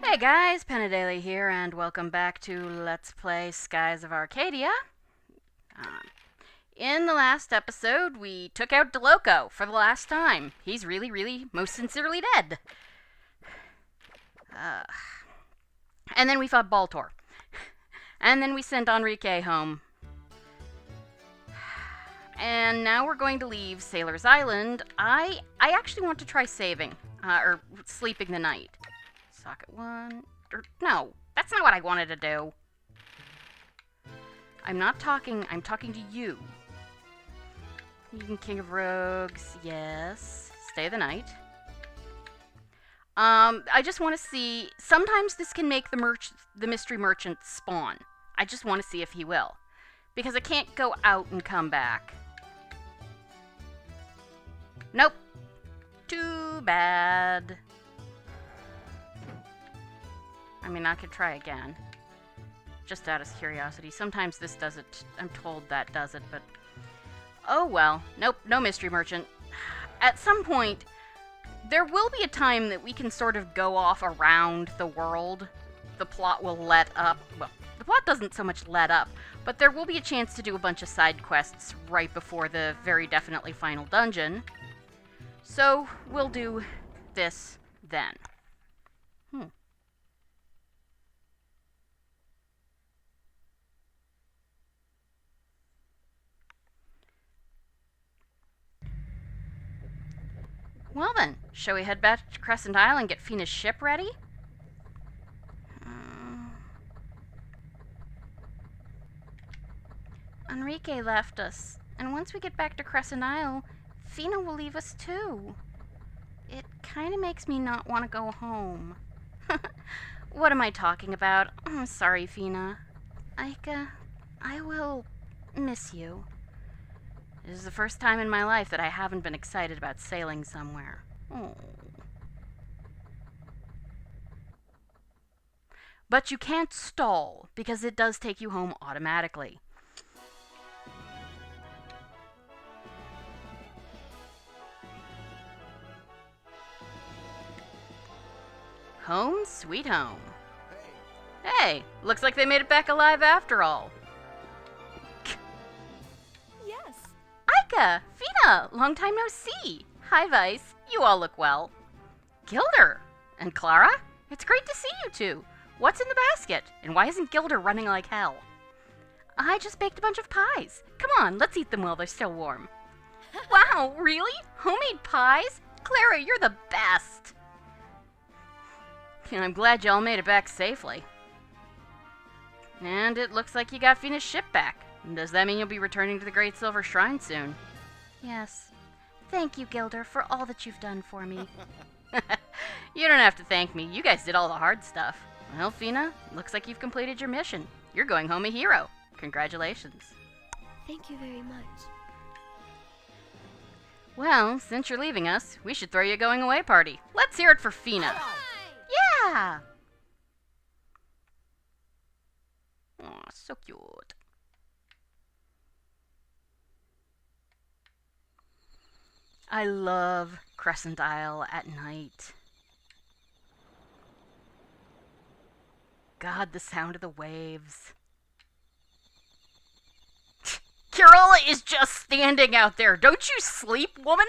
Hey guys, Penadele here, and welcome back to Let's Play Skies of Arcadia. In the last episode, we took out DeLoco for the last time. He's really, most sincerely dead. And then we fought Baltor. And then we sent Enrique home. And now we're going to leave Sailor's Island. I actually want to try saving, or sleeping the night. Socket 1... no, that's not what I wanted to do. I'm talking to you. You can King of Rogues, yes. Stay the night. I just want to see... sometimes this can make the mystery merchant spawn. I just want to see if he will. Because I can't go out and come back. Nope. Too bad. I mean, I could try again. Just out of curiosity. Sometimes this does it. I'm told that does it, but... oh well. Nope, no mystery merchant. At some point, there will be a time that we can sort of go off around the world. The plot will let up. Well, the plot doesn't so much let up, but there will be a chance to do a bunch of side quests right before the very definitely final dungeon. So, we'll do this then. Well then, shall we head back to Crescent Isle and get Fina's ship ready? Enrique left us, and once we get back to Crescent Isle, Fina will leave us too. It kinda makes me not want to go home. What am I talking about? I'm sorry, Fina. I will miss you. This is the first time in my life that I haven't been excited about sailing somewhere. Oh. But you can't stall, because it does take you home automatically. Home sweet home. Hey, looks like they made it back alive after all. Ika! Fina! Long time no see! Hi, Vice. You all look well. Gilder! And Clara? It's great to see you two. What's in the basket? And why isn't Gilder running like hell? I just baked a bunch of pies. Come on, let's eat them while they're still warm. Wow, really? Homemade pies? Clara, you're the best! I'm glad y'all made it back safely. And it looks like you got Fina's ship back. Does that mean you'll be returning to the Great Silver Shrine soon? Yes. Thank you, Gilder, for all that you've done for me. You don't have to thank me. You guys did all the hard stuff. Well, Fina, looks like you've completed your mission. You're going home a hero. Congratulations. Thank you very much. Well, since you're leaving us, we should throw you a going-away party. Let's hear it for Fina. Yeah! Aw, so cute. I love Crescent Isle at night. God, the sound of the waves. Carola is just standing out there. Don't you sleep, woman?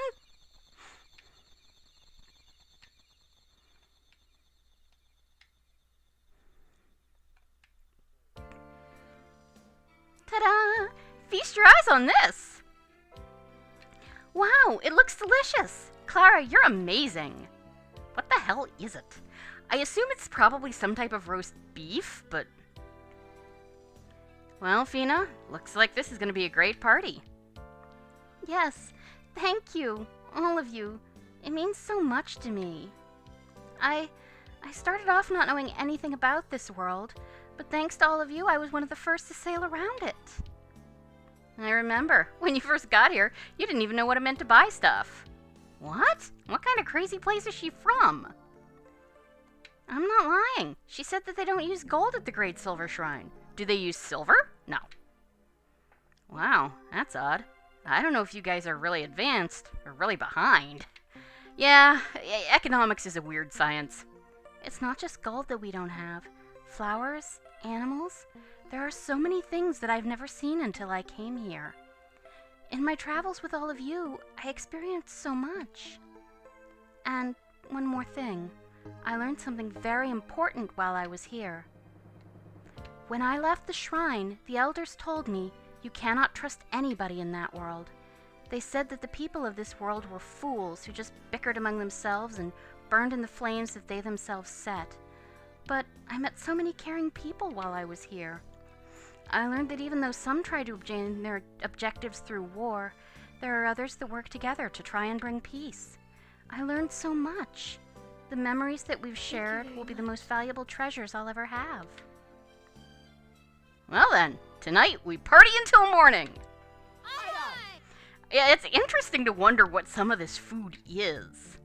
Ta-da! Feast your eyes on this! Wow, it looks delicious! Clara, you're amazing! What the hell is it? I assume it's probably some type of roast beef, but... well, Fina, looks like this is going to be a great party. Yes, thank you, all of you. It means so much to me. I started off not knowing anything about this world, but thanks to all of you, I was one of the first to sail around it. I remember, when you first got here, you didn't even know what it meant to buy stuff. What? What kind of crazy place is she from? I'm not lying. She said that they don't use gold at the Great Silver Shrine. Do they use silver? No. Wow, that's odd. I don't know if you guys are really advanced or really behind. Yeah, economics is a weird science. It's not just gold that we don't have. Flowers, animals. There are so many things that I've never seen until I came here. In my travels with all of you, I experienced so much. And one more thing. I learned something very important while I was here. When I left the shrine, the elders told me you cannot trust anybody in that world. They said that the people of this world were fools who just bickered among themselves and burned in the flames that they themselves set. But I met so many caring people while I was here. I learned that even though some try to obtain their objectives through war, there are others that work together to try and bring peace. I learned so much. The memories that we've shared will be the most valuable treasures I'll ever have. Well then, tonight we party until morning. Yeah, it's interesting to wonder what some of this food is.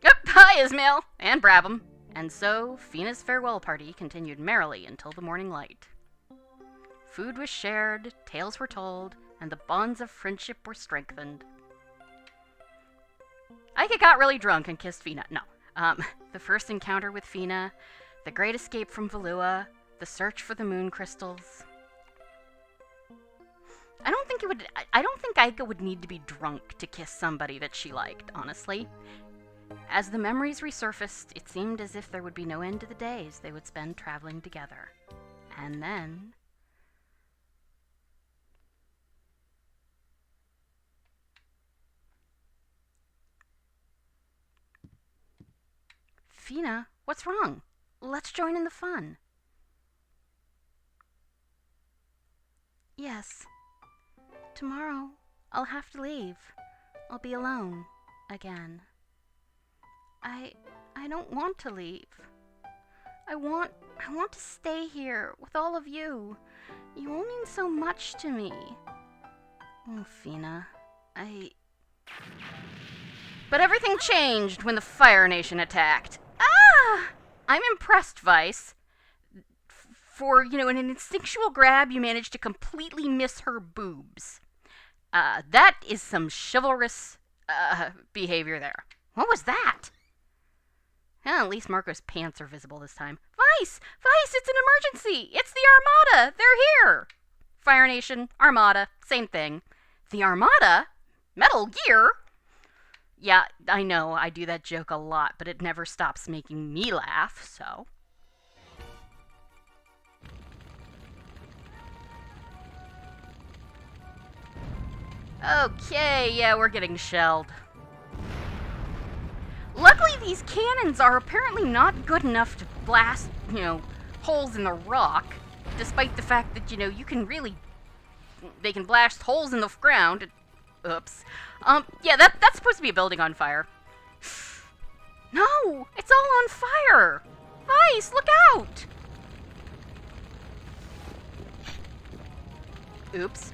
Yep, hi Ismail, and Brabham. And so, Fina's farewell party continued merrily until the morning light. Food was shared, tales were told, and the bonds of friendship were strengthened. Ike got really drunk and kissed Fina. No. The first encounter with Fina, the great escape from Valua, the search for the moon crystals. I don't think Ike would need to be drunk to kiss somebody that she liked, honestly. As the memories resurfaced, it seemed as if there would be no end to the days they would spend traveling together. And then... Fina, what's wrong? Let's join in the fun. Yes. Tomorrow, I'll have to leave. I'll be alone. Again. I don't want to leave. I want to stay here with all of you. You all mean so much to me. Oh, Fina, But everything changed when the Fire Nation attacked. I'm impressed, Vice. For, in an instinctual grab, you managed to completely miss her boobs. That is some chivalrous, behavior there. What was that? Well, at least Marco's pants are visible this time. Vice! Vice, it's an emergency! It's the Armada! They're here! Fire Nation, Armada, same thing. The Armada? Metal Gear? Yeah, I know, I do that joke a lot, but it never stops making me laugh, so... Okay, yeah, we're getting shelled. Luckily, these cannons are apparently not good enough to blast, holes in the rock, despite the fact that, you can really... They can blast holes in the ground. Oops. Yeah, that's supposed to be a building on fire. No! It's all on fire! Vice, look out! Oops.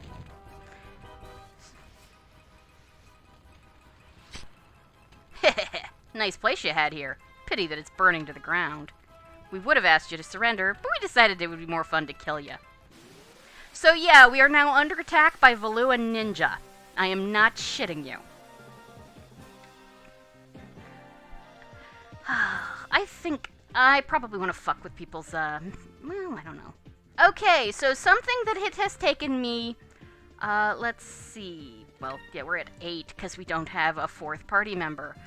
Nice place you had here. Pity that it's burning to the ground. We would have asked you to surrender, but we decided it would be more fun to kill you. So yeah, we are now under attack by Valua Ninja. I am not shitting you. I think I probably want to fuck with people's, well, I don't know. Okay, so something that has taken me, let's see. Well, yeah, we're at 8 because we don't have a 4th party member.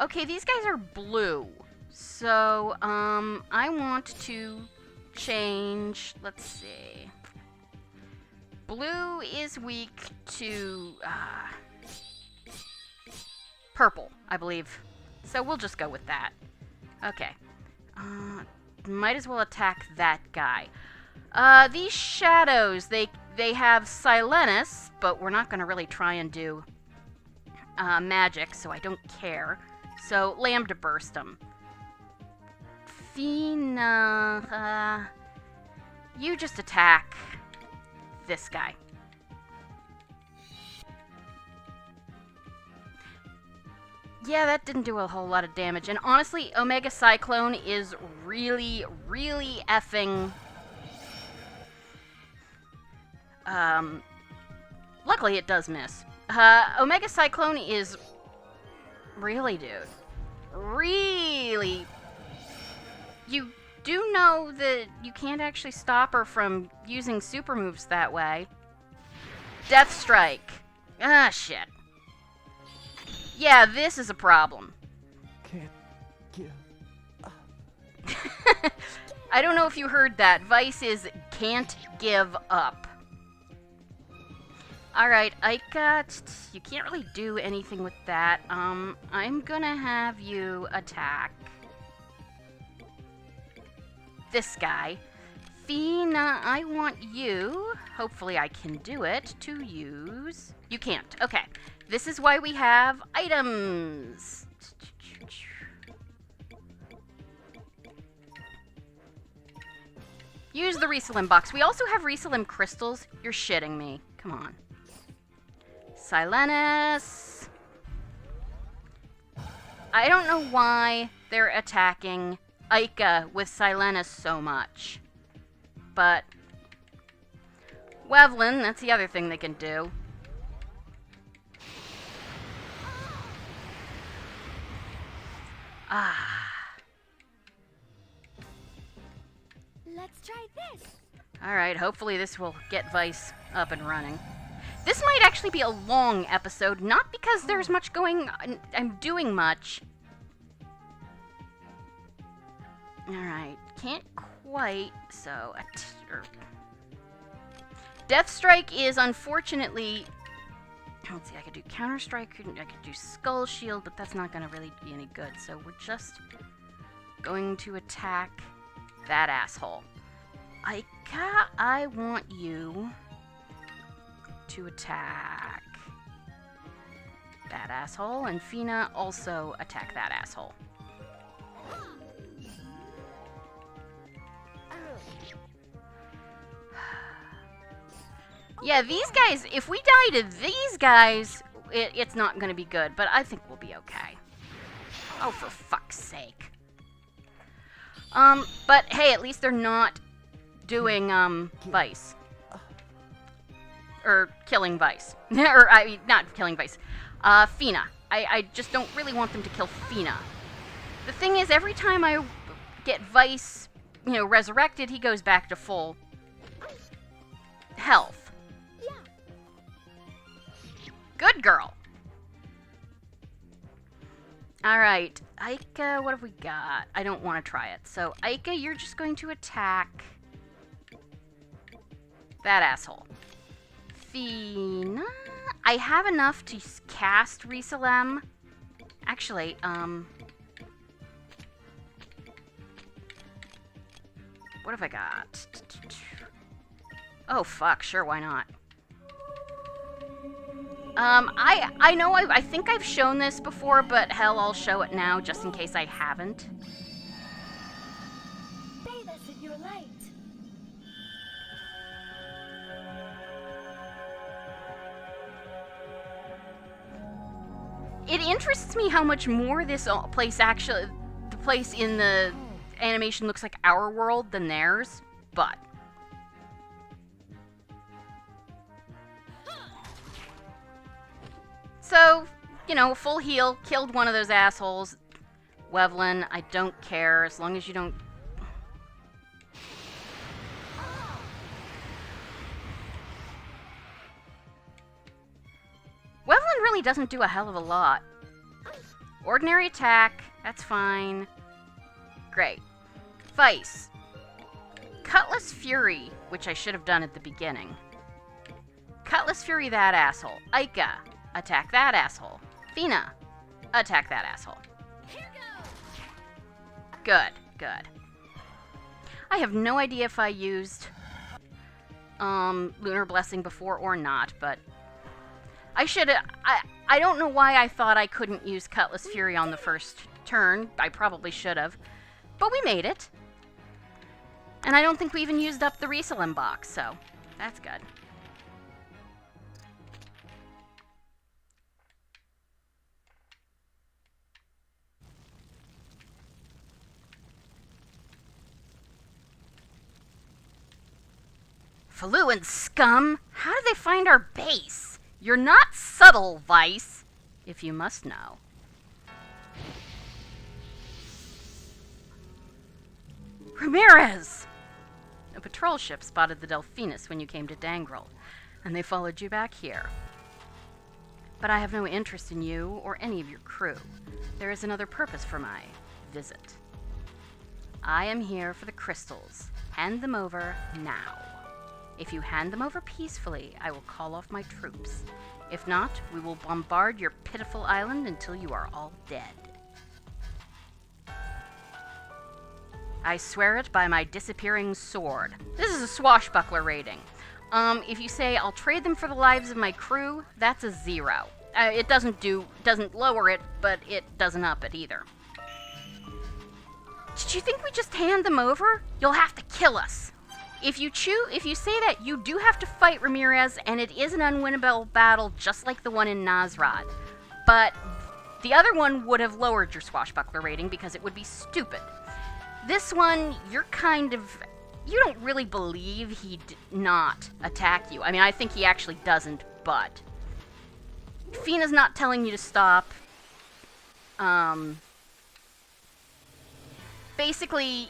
Okay, these guys are blue. So, I want to change, let's see. Blue is weak to, purple, I believe. So we'll just go with that. Okay. Might as well attack that guy. These shadows, they have Silenus, but we're not going to really try and do magic, so I don't care. So, Lambda Burst them. Fina, you just attack this guy. Yeah, that didn't do a whole lot of damage. And honestly, Omega Cyclone is really, really effing... luckily it does miss. Omega Cyclone is... Really, dude. really... You do know that you can't actually stop her from using super moves that way. Death Strike. Ah, shit. Yeah, this is a problem. Can't give up. I don't know if you heard that. Vice is can't give up. Alright, Aika, you can't really do anything with that. I'm gonna have you attack this guy. Fina, I want you, hopefully I can do it, to use... You can't. Okay. This is why we have items. Use the Risalim box. We also have Risalim crystals. You're shitting me. Come on. Silenus. I don't know why they're attacking Aika with Silenus so much. But Wevlin, that's the other thing they can do. Ah. Let's try this. Alright, hopefully this will get Vice up and running. This might actually be a long episode, not because there's much going on, I'm doing much. Alright, can't quite, so... Death Strike is unfortunately... Let's see, I could do Counter Strike, I could do Skull Shield, but that's not going to really be any good, so we're just going to attack that asshole. Aika, I want you to attack that asshole, and Fina also attack that asshole. Yeah, these guys, if we die to these guys, it's not going to be good, but I think we'll be okay. Oh, for fuck's sake. But hey, at least they're not doing, Vice. Or killing Vice. Or, I mean, not killing Vice. Fina. I just don't really want them to kill Fina. The thing is, every time I get Vice, you know, resurrected, he goes back to full health. Good girl. Alright, Aika, what have we got? I don't want to try it. So, Aika, you're just going to attack that asshole. Fina, I have enough to cast Risalim. Actually, what have I got? Oh, fuck, sure, why not? I know I think I've shown this before, but hell, I'll show it now just in case I haven't. Bathe us in your light. It interests me how much more this place actually, the place in the animation looks like our world than theirs, but... So, you know, full heal, killed one of those assholes. Wevlin, I don't care, as long as you don't... Wevlin really doesn't do a hell of a lot. Ordinary attack, that's fine. Great. Vice. Cutlass Fury, which I should have done at the beginning. Cutlass Fury that asshole. Aika. Attack that asshole. Fina, attack that asshole. Good, good. I have no idea if I used Lunar Blessing before or not, but I should. I don't know why I thought I couldn't use Cutlass Fury on the first turn. I probably should have, but we made it. And I don't think we even used up the Risalim box, so that's good. Fluent scum! How did they find our base? You're not subtle, Vice, if you must know. Ramirez! A patrol ship spotted the Delphinus when you came to Dangrel, and they followed you back here. But I have no interest in you or any of your crew. There is another purpose for my visit. I am here for the crystals. Hand them over now. If you hand them over peacefully, I will call off my troops. If not, we will bombard your pitiful island until you are all dead. I swear it by my disappearing sword. This is a swashbuckler rating. If you say I'll trade them for the lives of my crew, that's a 0. It doesn't lower it, but it doesn't up it either. Did you think we just hand them over? You'll have to kill us. If you say that, you do have to fight Ramirez, and it is an unwinnable battle just like the one in Nazrad. But the other one would have lowered your swashbuckler rating because it would be stupid. This one, you don't really believe he did not attack you. I mean, I think he actually doesn't, but Fina's not telling you to stop. Basically,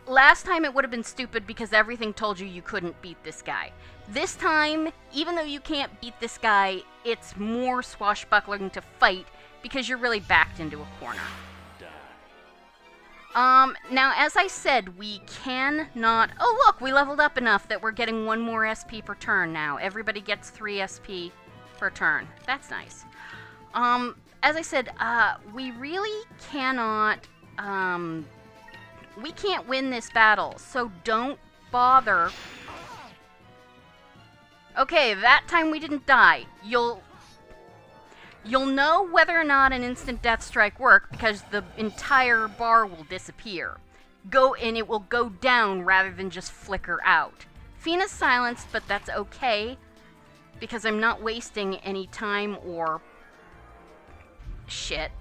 last time it would have been stupid because everything told you couldn't beat this guy. This time, even though you can't beat this guy, it's more swashbuckling to fight because you're really backed into a corner. Now, as I said, we cannot... Oh, look, we leveled up enough that we're getting 1 more SP per turn now. Everybody gets 3 SP per turn. That's nice. As I said, we really cannot, we can't win this battle, so don't bother. Okay, that time we didn't die. You'll know whether or not an instant death strike worked because the entire bar will disappear. And it will go down rather than just flicker out. Fina's silenced, but that's okay because I'm not wasting any time or shit.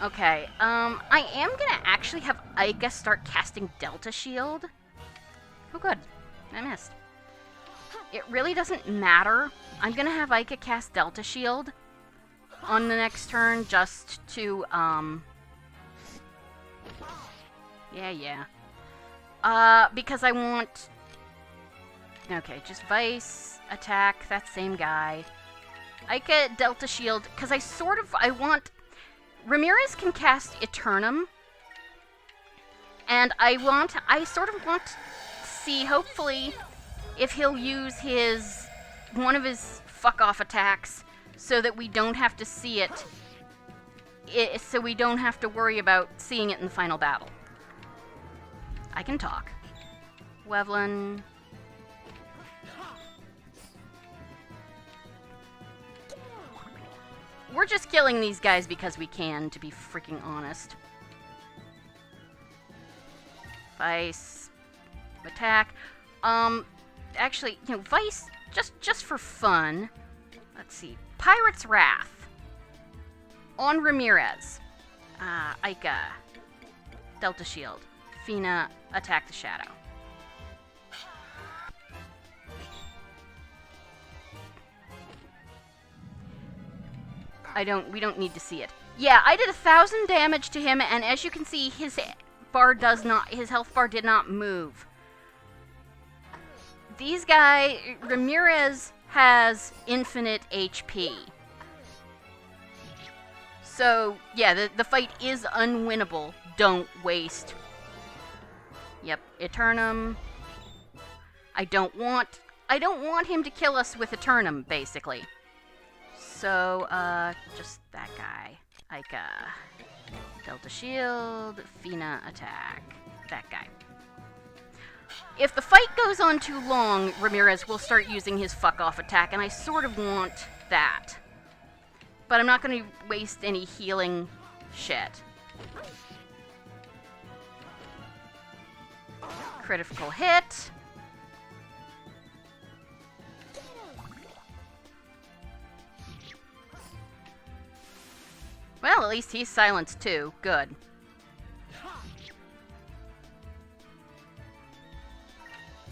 Okay, I am gonna actually have Ica start casting Delta Shield. Oh good, I missed. It really doesn't matter. I'm gonna have Ica cast Delta Shield on the next turn just to, because I want... Okay, just Vice, attack, that same guy. Ica, Delta Shield, because I want... Ramirez can cast Eternum, and I sort of want to see, hopefully, if he'll use one of his fuck-off attacks so that we don't have to see it, so we don't have to worry about seeing it in the final battle. I can talk. Wevlin. We're just killing these guys because we can, to be freaking honest. Vice. Attack. Actually, Vice, just for fun. Let's see. Pirate's Wrath. On Ramirez. Ica. Delta Shield. Fina, attack the Shadow. We don't need to see it. Yeah, I did 1,000 damage to him, and as you can see, his health bar did not move. Ramirez has infinite HP. So, yeah, the fight is unwinnable. Don't waste. Yep, Eternum. I don't want him to kill us with Eternum, basically. So, just that guy. Ica. Delta Shield. Fina attack. That guy. If the fight goes on too long, Ramirez will start using his fuck-off attack, and I sort of want that. But I'm not going to waste any healing shit. Critical hit. Well, at least he's silenced too. Good.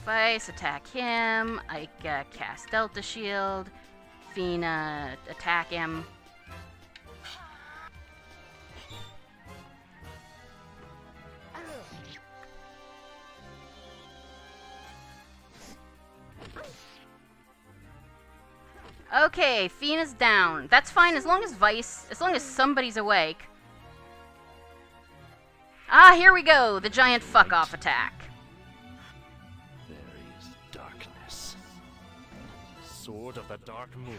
Vice, attack him. Ica, cast Delta Shield. Fina, attack him. Okay, Fina's down. That's fine as long as somebody's awake. Ah, here we go, the giant fuck-off attack. There is darkness. Sword of the Dark Moon.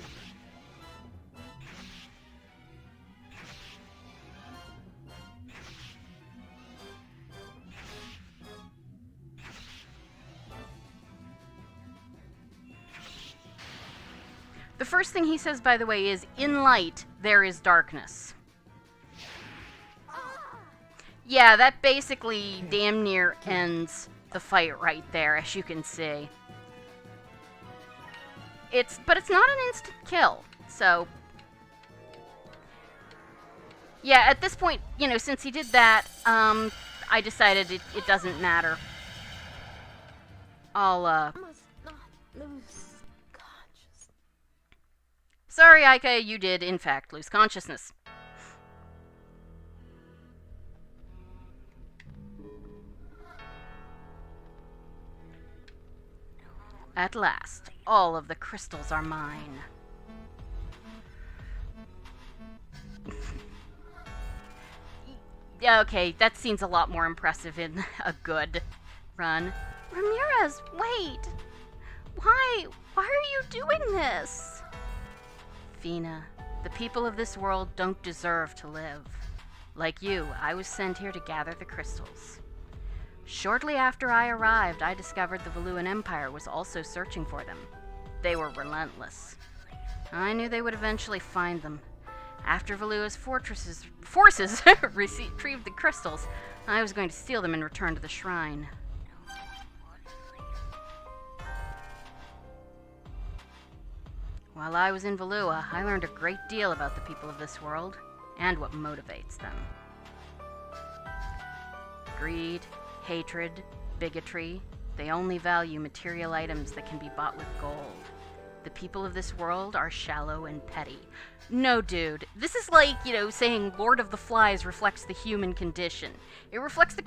The first thing he says, by the way, is, in light, there is darkness. Yeah, that basically damn near ends the fight right there, as you can see. But it's not an instant kill, so... Yeah, at this point, you know, since he did that, I decided it doesn't matter. I'll, Must not lose consciousness. Sorry, Aika, you did, in fact, lose consciousness. At last, all of the crystals are mine. Yeah, okay, that seems a lot more impressive in a good run. Ramirez, wait! Why are you doing this? Fina, the people of this world don't deserve to live. Like you, I was sent here to gather the crystals. Shortly after I arrived, I discovered the Valuan Empire was also searching for them. They were relentless. I knew they would eventually find them. After Valua's forces retrieved the crystals, I was going to steal them and return to the shrine. While I was in Valua, I learned a great deal about the people of this world and what motivates them. Greed, hatred, bigotry, they only value material items that can be bought with gold. The people of this world are shallow and petty. No, dude, this is like, you know, saying Lord of the Flies reflects the human condition. It reflects the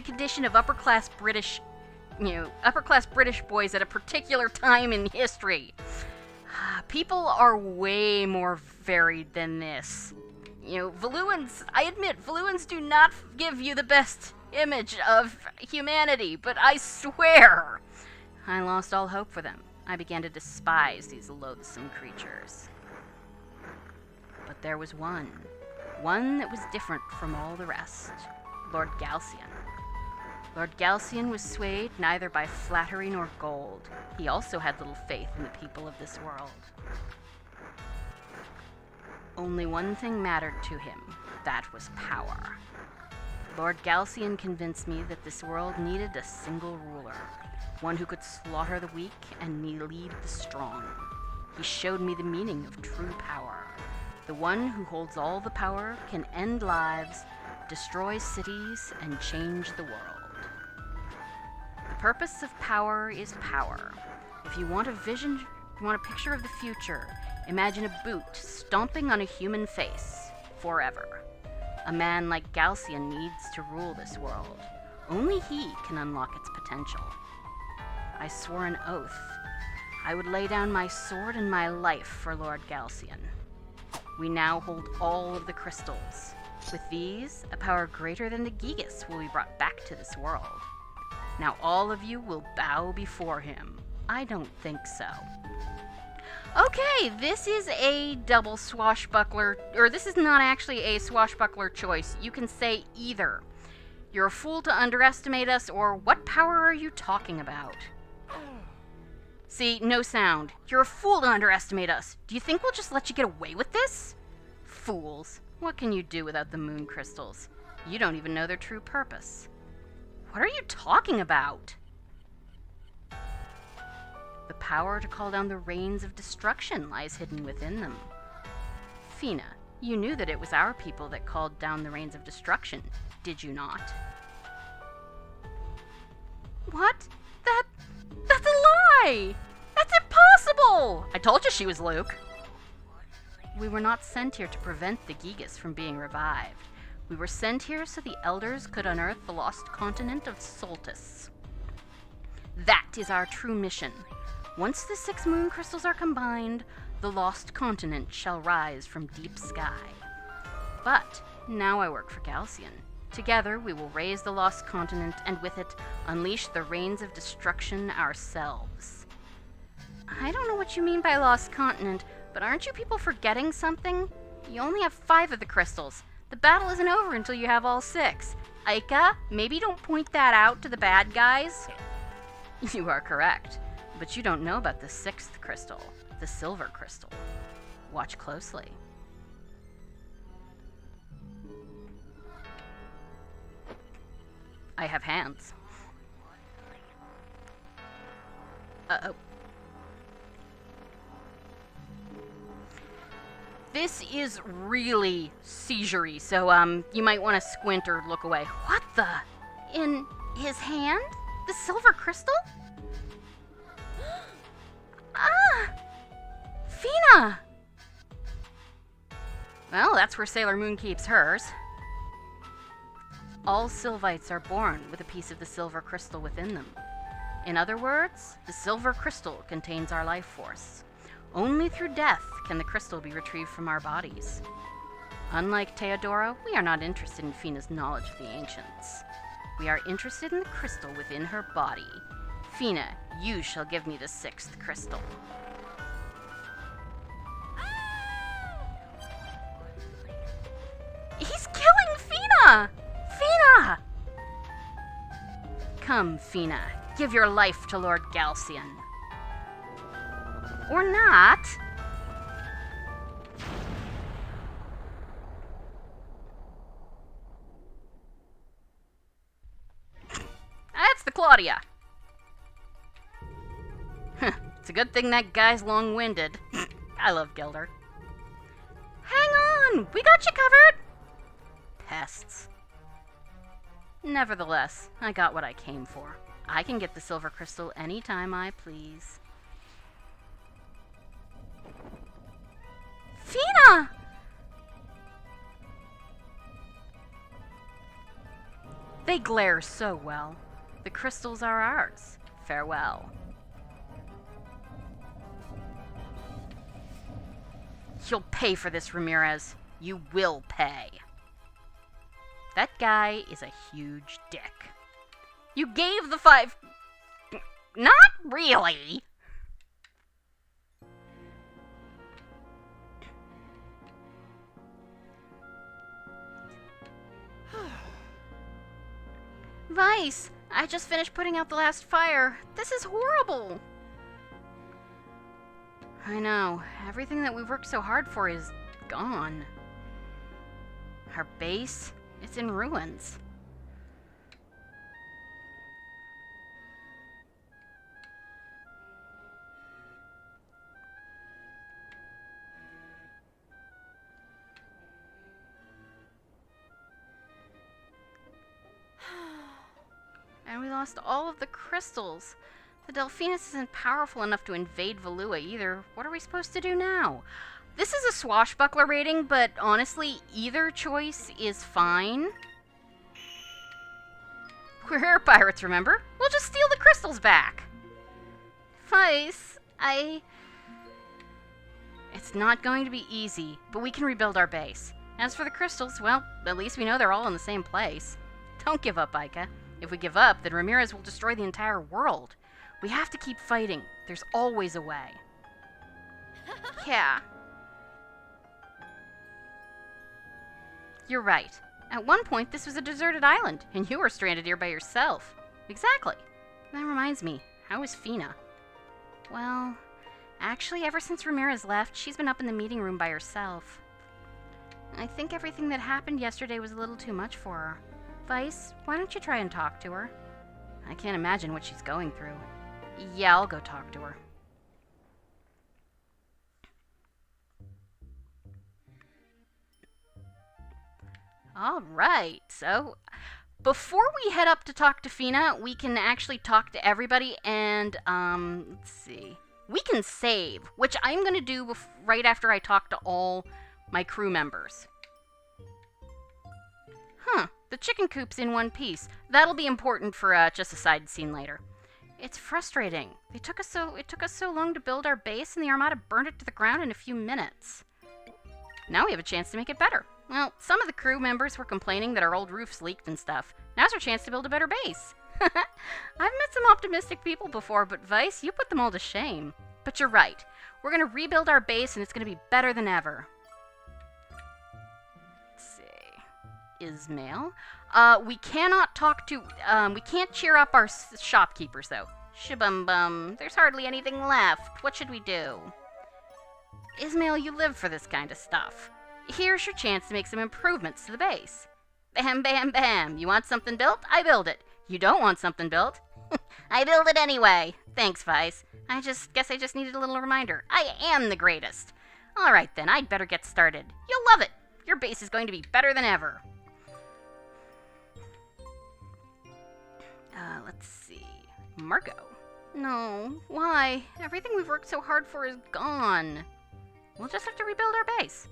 condition of upper-class British boys at a particular time in history. People are way more varied than this. You know, Valuans, I admit, Valuans do not give you the best image of humanity, but I swear, I lost all hope for them. I began to despise these loathsome creatures. But there was one that was different from all the rest, Lord Galcian. Lord Galcian was swayed neither by flattery nor gold. He also had little faith in the people of this world. Only one thing mattered to him, that was power. Lord Galcian convinced me that this world needed a single ruler, one who could slaughter the weak and lead the strong. He showed me the meaning of true power. The one who holds all the power can end lives, destroy cities, and change the world. The purpose of power is power. If you want a vision, you want a picture of the future, imagine a boot stomping on a human face forever. A man like Galcian needs to rule this world. Only he can unlock its potential. I swore an oath. I would lay down my sword and my life for Lord Galcian. We now hold all of the crystals. With these, a power greater than the Gigas will be brought back to this world. Now all of you will bow before him. I don't think so. Okay, this is a double swashbuckler, or this is not actually a swashbuckler choice. You can say either. You're a fool to underestimate us, or what power are you talking about? See, no sound. You're a fool to underestimate us. Do you think we'll just let you get away with this? Fools. What can you do without the moon crystals? You don't even know their true purpose. What are you talking about? The power to call down the rains of destruction lies hidden within them. Fina, you knew that it was our people that called down the rains of destruction, did you not? What? That's a lie! That's impossible! I told you she was Luke. We were not sent here to prevent the Gigas from being revived. We were sent here so the elders could unearth the lost continent of Soltis. That is our true mission. Once the 6 moon crystals are combined, the lost continent shall rise from deep sky. But now I work for Galcian. Together we will raise the lost continent and with it unleash the rains of destruction ourselves. I don't know what you mean by lost continent, but aren't you people forgetting something? You only have 5 of the crystals. The battle isn't over until you have all 6. Aika, maybe don't point that out to the bad guys. You are correct, but you don't know about the 6th crystal, the silver crystal. Watch closely. I have hands. Uh-oh. This is really seizure-y, so, you might want to squint or look away. What the? In his hand? The silver crystal? Ah! Fina! Well, that's where Sailor Moon keeps hers. All Sylvites are born with a piece of the silver crystal within them. In other words, the silver crystal contains our life force. Only through death can the crystal be retrieved from our bodies. Unlike Theodora, we are not interested in Fina's knowledge of the ancients. We are interested in the crystal within her body. Fina, you shall give me the 6th crystal. He's killing Fina! Fina! Come, Fina, give your life to Lord Galcian. Or not. That's the Claudia. It's a good thing that guy's long-winded. I love Gilder. Hang on! We got you covered! Pests. Nevertheless, I got what I came for. I can get the silver crystal anytime I please. Fina! They glare so well. The crystals are ours. Farewell. You'll pay for this, Ramirez. You will pay. That guy is a huge dick. You gave the 5... Not really! Vice, I just finished putting out the last fire. This is horrible. I know. Everything that we've worked so hard for is gone. Our base, it's in ruins. And we lost all of the crystals. The Delphinus isn't powerful enough to invade Valua either. What are we supposed to do now? This is a swashbuckler rating, but honestly, either choice is fine. We're air pirates, remember? We'll just steal the crystals back. Vice, It's not going to be easy, but we can rebuild our base. As for the crystals, well, at least we know they're all in the same place. Don't give up, Aika. If we give up, then Ramirez will destroy the entire world. We have to keep fighting. There's always a way. Yeah. You're right. At one point, this was a deserted island, and you were stranded here by yourself. Exactly. That reminds me, how is Fina? Well, actually, ever since Ramirez left, she's been up in the meeting room by herself. I think everything that happened yesterday was a little too much for her. Vice, why don't you try and talk to her? I can't imagine what she's going through. Yeah, I'll go talk to her. Alright, so before we head up to talk to Fina, we can actually talk to everybody and, let's see. We can save, which I'm going to do right after I talk to all my crew members. Huh, the chicken coop's in one piece. That'll be important for just a side scene later. It's frustrating. It took us so long to build our base, and the Armada burned it to the ground in a few minutes. Now we have a chance to make it better. Well, some of the crew members were complaining that our old roofs leaked and stuff. Now's our chance to build a better base. I've met some optimistic people before, but Vice, you put them all to shame. But you're right. We're going to rebuild our base, and it's going to be better than ever. Let's see. Ismail? We cannot talk to... we can't cheer up our shopkeepers, though. Shabum-bum. There's hardly anything left. What should we do? Ismail, you live for this kind of stuff. Here's your chance to make some improvements to the base. Bam, bam, bam. You want something built? I build it. You don't want something built? I build it anyway. Thanks, Vice. I guess I just needed a little reminder. I am the greatest. All right, then. I'd better get started. You'll love it. Your base is going to be better than ever. Let's see. Margot. No. Why? Everything we've worked so hard for is gone. We'll just have to rebuild our base.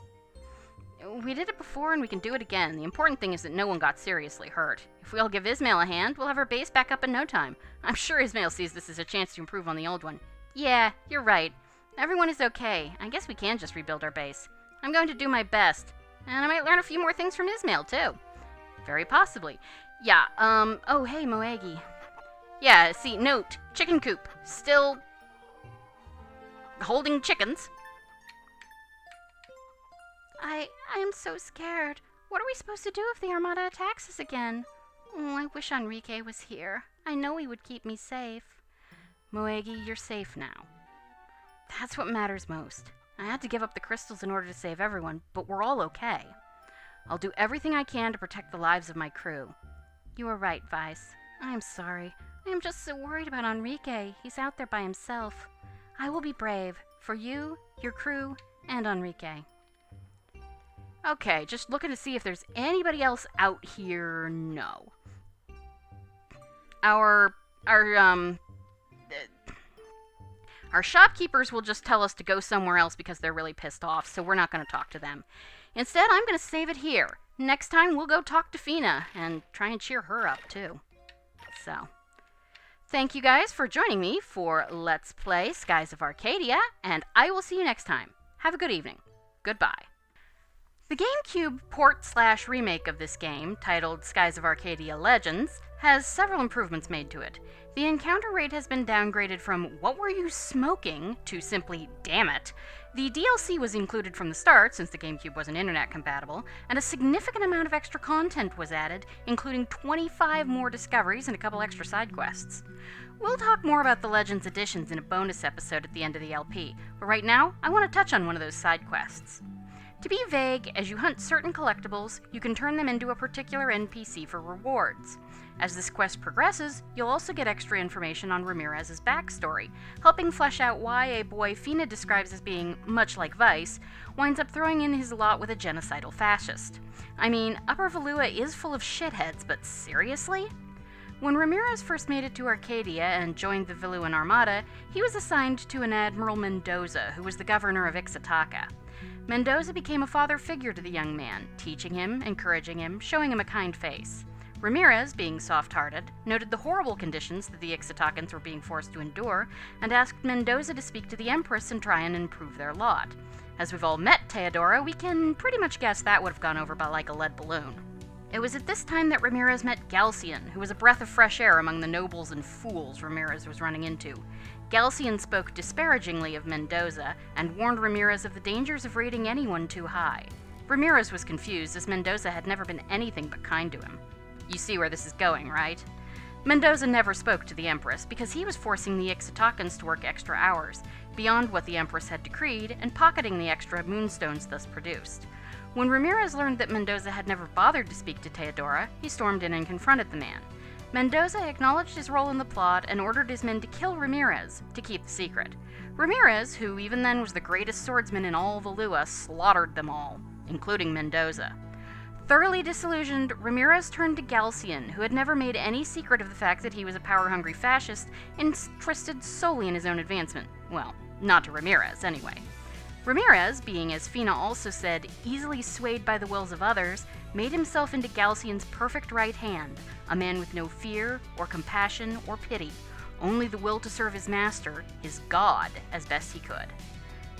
We did it before and we can do it again. The important thing is that no one got seriously hurt. If we all give Ismail a hand, we'll have our base back up in no time. I'm sure Ismail sees this as a chance to improve on the old one. Yeah, you're right. Everyone is okay. I guess we can just rebuild our base. I'm going to do my best. And I might learn a few more things from Ismail, too. Very possibly. Yeah, oh, hey, Moegi. Yeah, see, note, chicken coop. Still holding chickens. I am so scared. What are we supposed to do if the Armada attacks us again? Oh, I wish Enrique was here. I know he would keep me safe. Moegi, you're safe now. That's what matters most. I had to give up the crystals in order to save everyone, but we're all okay. I'll do everything I can to protect the lives of my crew. You are right, Vice. I am sorry. I am just so worried about Enrique. He's out there by himself. I will be brave. For you, your crew, and Enrique. Okay, just looking to see if there's anybody else out here. No. Our shopkeepers will just tell us to go somewhere else because they're really pissed off, so we're not going to talk to them. Instead, I'm going to save it here. Next time, we'll go talk to Fina and try and cheer her up, too. So, thank you guys for joining me for Let's Play Skies of Arcadia, and I will see you next time. Have a good evening. Goodbye. The GameCube port/remake of this game, titled Skies of Arcadia Legends, has several improvements made to it. The encounter rate has been downgraded from "What were you smoking?" to simply "Damn it." The DLC was included from the start, since the GameCube wasn't internet compatible, and a significant amount of extra content was added, including 25 more discoveries and a couple extra side quests. We'll talk more about the Legends editions in a bonus episode at the end of the LP, but right now, I want to touch on one of those side quests. To be vague, as you hunt certain collectibles, you can turn them into a particular NPC for rewards. As this quest progresses, you'll also get extra information on Ramirez's backstory, helping flesh out why a boy Fina describes as being much like Vice winds up throwing in his lot with a genocidal fascist. I mean, Upper Valua is full of shitheads, but seriously? When Ramirez first made it to Arcadia and joined the Valuan Armada, he was assigned to an Admiral Mendoza, who was the governor of Ixataca. Mendoza became a father figure to the young man, teaching him, encouraging him, showing him a kind face. Ramirez, being soft-hearted, noted the horrible conditions that the Ixatacans were being forced to endure, and asked Mendoza to speak to the Empress and try and improve their lot. As we've all met Teodora, we can pretty much guess that would have gone over by like a lead balloon. It was at this time that Ramirez met Galcian, who was a breath of fresh air among the nobles and fools Ramirez was running into. Galcian spoke disparagingly of Mendoza and warned Ramirez of the dangers of rating anyone too high. Ramirez was confused, as Mendoza had never been anything but kind to him. You see where this is going, right? Mendoza never spoke to the Empress because he was forcing the Ixatacans to work extra hours, beyond what the Empress had decreed, and pocketing the extra moonstones thus produced. When Ramirez learned that Mendoza had never bothered to speak to Teodora, he stormed in and confronted the man. Mendoza acknowledged his role in the plot and ordered his men to kill Ramirez, to keep the secret. Ramirez, who even then was the greatest swordsman in all Valua, slaughtered them all, including Mendoza. Thoroughly disillusioned, Ramirez turned to Galcian, who had never made any secret of the fact that he was a power-hungry fascist, interested solely in his own advancement. Well, not to Ramirez, anyway. Ramirez, being, as Fina also said, easily swayed by the wills of others, made himself into Galcian's perfect right hand, a man with no fear, or compassion, or pity, only the will to serve his master, his god, as best he could.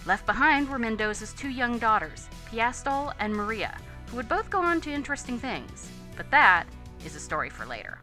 Left behind were Mendoza's 2 young daughters, Piastol and Maria, who would both go on to interesting things. But that is a story for later.